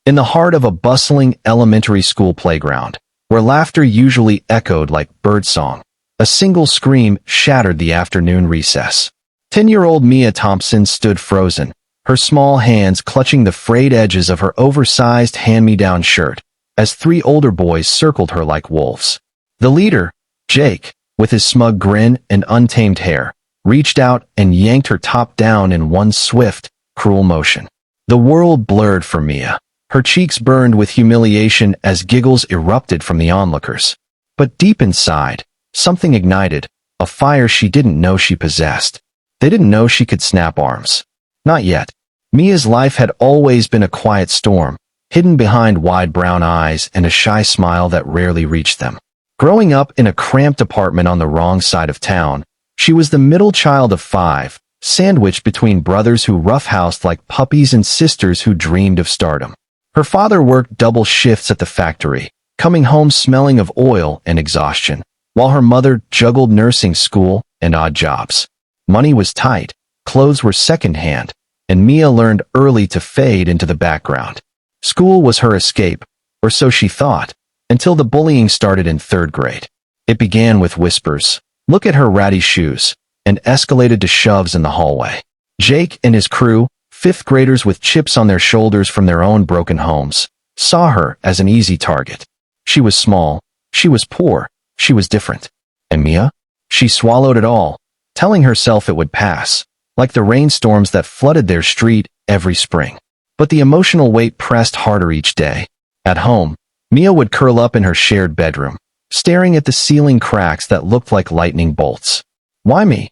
in the heart of a bustling elementary school playground, where laughter usually echoed like birdsong. A single scream shattered the afternoon recess. 10-year-old Mia Thompson stood frozen, her small hands clutching the frayed edges of her oversized hand-me-down shirt, as three older boys circled her like wolves. The leader, Jake, with his smug grin and untamed hair, reached out and yanked her top down in one swift, cruel motion. The world blurred for Mia. Her cheeks burned with humiliation as giggles erupted from the onlookers. But deep inside, something ignited, a fire she didn't know she possessed. They didn't know she could snap arms. Not yet. Mia's life had always been a quiet storm, hidden behind wide brown eyes and a shy smile that rarely reached them. Growing up in a cramped apartment on the wrong side of town, she was the middle child of 5, sandwiched between brothers who roughhoused like puppies and sisters who dreamed of stardom. Her father worked double shifts at the factory, coming home smelling of oil and exhaustion, while her mother juggled nursing school and odd jobs. Money was tight, clothes were secondhand, and Mia learned early to fade into the background. School was her escape, or so she thought, until the bullying started in 3rd grade. It began with whispers, "Look at her ratty shoes," and escalated to shoves in the hallway. Jake and his crew, 5th graders with chips on their shoulders from their own broken homes, saw her as an easy target. She was small, she was poor, she was different. And Mia? She swallowed it all, telling herself it would pass, like the rainstorms that flooded their street every spring. But the emotional weight pressed harder each day. At home, Mia would curl up in her shared bedroom, staring at the ceiling cracks that looked like lightning bolts. "Why me?"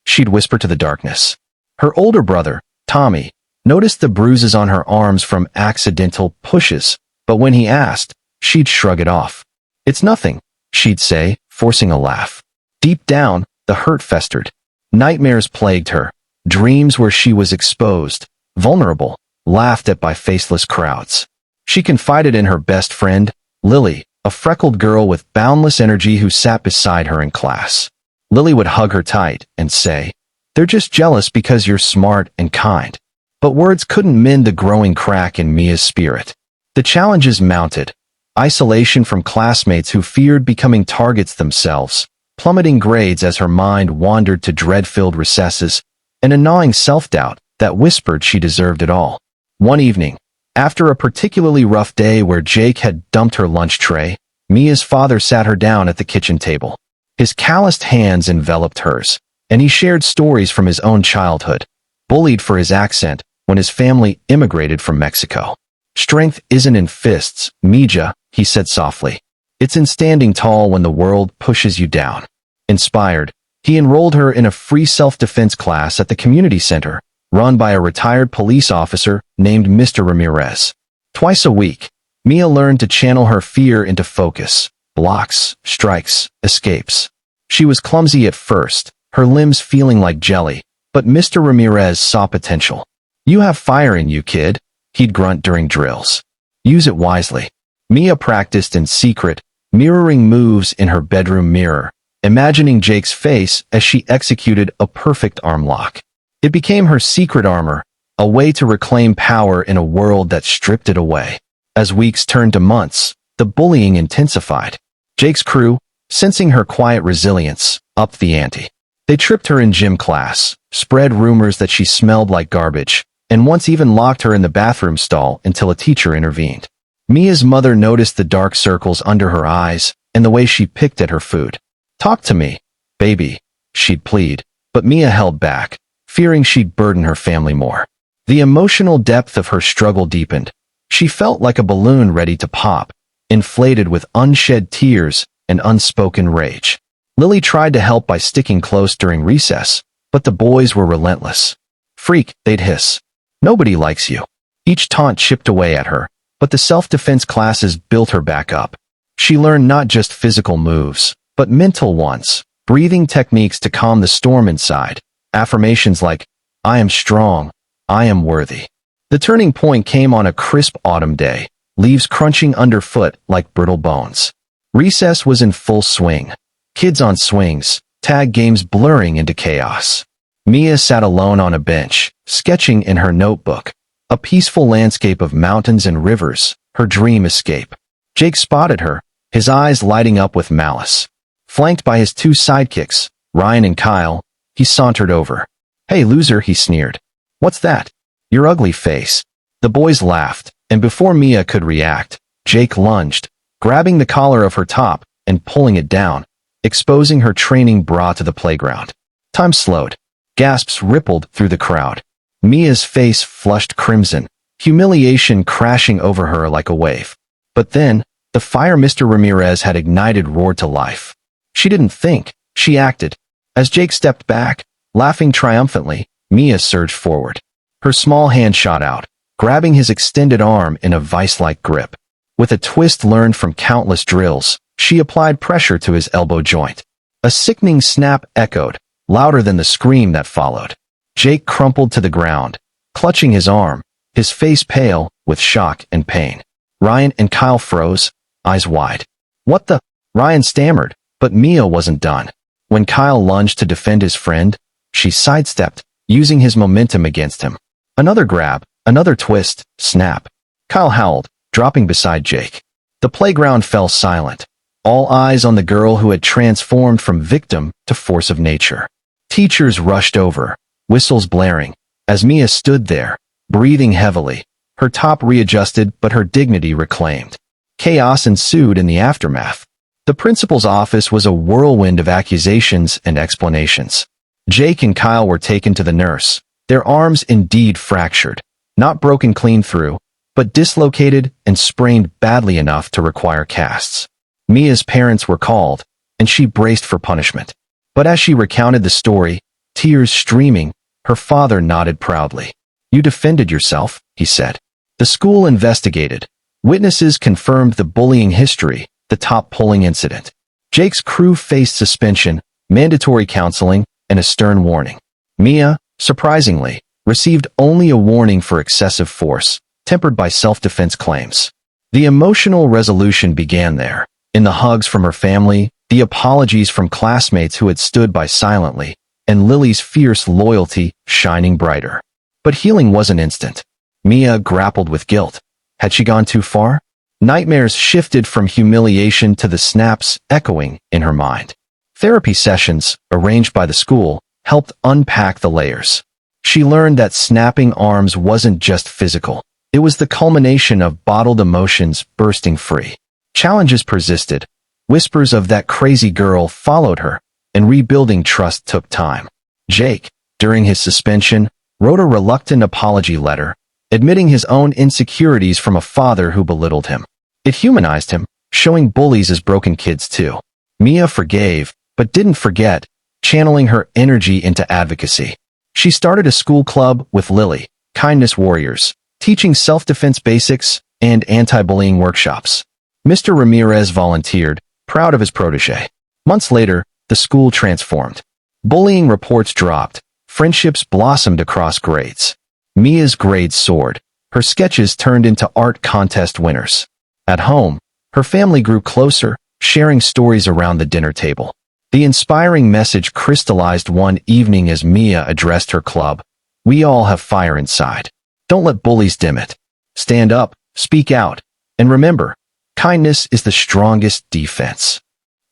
she'd whisper to the darkness. Her older brother, Tommy, noticed the bruises on her arms from accidental pushes, but when he asked, she'd shrug it off. "It's nothing," she'd say, forcing a laugh. Deep down, the hurt festered. Nightmares plagued her, dreams where she was exposed, vulnerable, laughed at by faceless crowds. She confided in her best friend, Lily, a freckled girl with boundless energy who sat beside her in class. Lily would hug her tight and say, "They're just jealous because you're smart and kind." But words couldn't mend the growing crack in Mia's spirit. The challenges mounted. Isolation from classmates who feared becoming targets themselves, plummeting grades as her mind wandered to dread-filled recesses, and a gnawing self-doubt that whispered she deserved it all. One evening, after a particularly rough day where Jake had dumped her lunch tray, Mia's father sat her down at the kitchen table. His calloused hands enveloped hers, and he shared stories from his own childhood, bullied for his accent when his family immigrated from Mexico. "Strength isn't in fists, Mija," he said softly. "It's in standing tall when the world pushes you down." Inspired, he enrolled her in a free self-defense class at the community center, run by a retired police officer named Mr. Ramirez. Twice a week, Mia learned to channel her fear into focus, blocks, strikes, escapes. She was clumsy at first, her limbs feeling like jelly, but Mr. Ramirez saw potential. "You have fire in you, kid," he'd grunt during drills. "Use it wisely." Mia practiced in secret, mirroring moves in her bedroom mirror, imagining Jake's face as she executed a perfect arm lock. It became her secret armor, a way to reclaim power in a world that stripped it away. As weeks turned to months, the bullying intensified. Jake's crew, sensing her quiet resilience, upped the ante. They tripped her in gym class, spread rumors that she smelled like garbage, and once even locked her in the bathroom stall until a teacher intervened. Mia's mother noticed the dark circles under her eyes and the way she picked at her food. "Talk to me, baby," she'd plead, but Mia held back, fearing she'd burden her family more. The emotional depth of her struggle deepened. She felt like a balloon ready to pop, inflated with unshed tears and unspoken rage. Lily tried to help by sticking close during recess, but the boys were relentless. "Freak," they'd hiss. "Nobody likes you." Each taunt chipped away at her, but the self-defense classes built her back up. She learned not just physical moves, but mental ones, breathing techniques to calm the storm inside, affirmations like, "I am strong, I am worthy." The turning point came on a crisp autumn day, leaves crunching underfoot like brittle bones. Recess was in full swing. Kids on swings, tag games blurring into chaos. Mia sat alone on a bench, sketching in her notebook. A peaceful landscape of mountains and rivers, her dream escape. Jake spotted her, his eyes lighting up with malice. Flanked by his two sidekicks, Ryan and Kyle, he sauntered over. "Hey, loser," he sneered. "What's that?" "Your ugly face." The boys laughed, and before Mia could react, Jake lunged, grabbing the collar of her top and pulling it down, exposing her training bra to the playground. Time slowed. Gasps rippled through the crowd. Mia's face flushed crimson, humiliation crashing over her like a wave. But then, the fire Mr. Ramirez had ignited roared to life. She didn't think, she acted. As Jake stepped back, laughing triumphantly, Mia surged forward. Her small hand shot out, grabbing his extended arm in a vice-like grip. With a twist learned from countless drills, she applied pressure to his elbow joint. A sickening snap echoed, louder than the scream that followed. Jake crumpled to the ground, clutching his arm, his face pale with shock and pain. Ryan and Kyle froze, eyes wide. "What the?" Ryan stammered, but Mia wasn't done. When Kyle lunged to defend his friend, she sidestepped, using his momentum against him. Another grab, another twist, snap. Kyle howled, dropping beside Jake. The playground fell silent, all eyes on the girl who had transformed from victim to force of nature. Teachers rushed over, whistles blaring, as Mia stood there, breathing heavily, her top readjusted but her dignity reclaimed. Chaos ensued in the aftermath. The principal's office was a whirlwind of accusations and explanations. Jake and Kyle were taken to the nurse, their arms indeed fractured, not broken clean through, but dislocated and sprained badly enough to require casts. Mia's parents were called, and she braced for punishment. But as she recounted the story, tears streaming, her father nodded proudly. "You defended yourself," he said. The school investigated. Witnesses confirmed the bullying history, the top pulling incident. Jake's crew faced suspension, mandatory counseling, and a stern warning. Mia, surprisingly, received only a warning for excessive force, tempered by self-defense claims. The emotional resolution began there, in the hugs from her family, the apologies from classmates who had stood by silently, and Lily's fierce loyalty shining brighter. But healing wasn't instant. Mia grappled with guilt. Had she gone too far? Nightmares shifted from humiliation to the snaps echoing in her mind. Therapy sessions, arranged by the school, helped unpack the layers. She learned that snapping arms wasn't just physical. It was the culmination of bottled emotions bursting free. Challenges persisted. Whispers of that crazy girl followed her, and rebuilding trust took time. Jake, during his suspension, wrote a reluctant apology letter, admitting his own insecurities from a father who belittled him. It humanized him, showing bullies as broken kids too. Mia forgave, but didn't forget, channeling her energy into advocacy. She started a school club with Lily, Kindness Warriors, teaching self-defense basics and anti-bullying workshops. Mr. Ramirez volunteered, proud of his protege. Months later, the school transformed. Bullying reports dropped, friendships blossomed across grades. Mia's grades soared, her sketches turned into art contest winners. At home, her family grew closer, sharing stories around the dinner table. The inspiring message crystallized one evening as Mia addressed her club. "We all have fire inside. Don't let bullies dim it. Stand up, speak out, and remember, kindness is the strongest defense."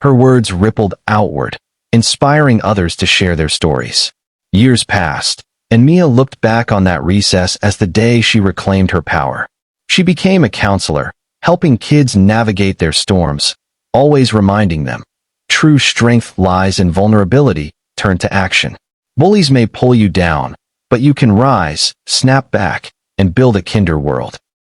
Her words rippled outward, inspiring others to share their stories. Years passed, and Mia looked back on that recess as the day she reclaimed her power. She became a counselor, helping kids navigate their storms, always reminding them, true strength lies in vulnerability, turn to action. Bullies may pull you down, but you can rise, snap back, and build a kinder world.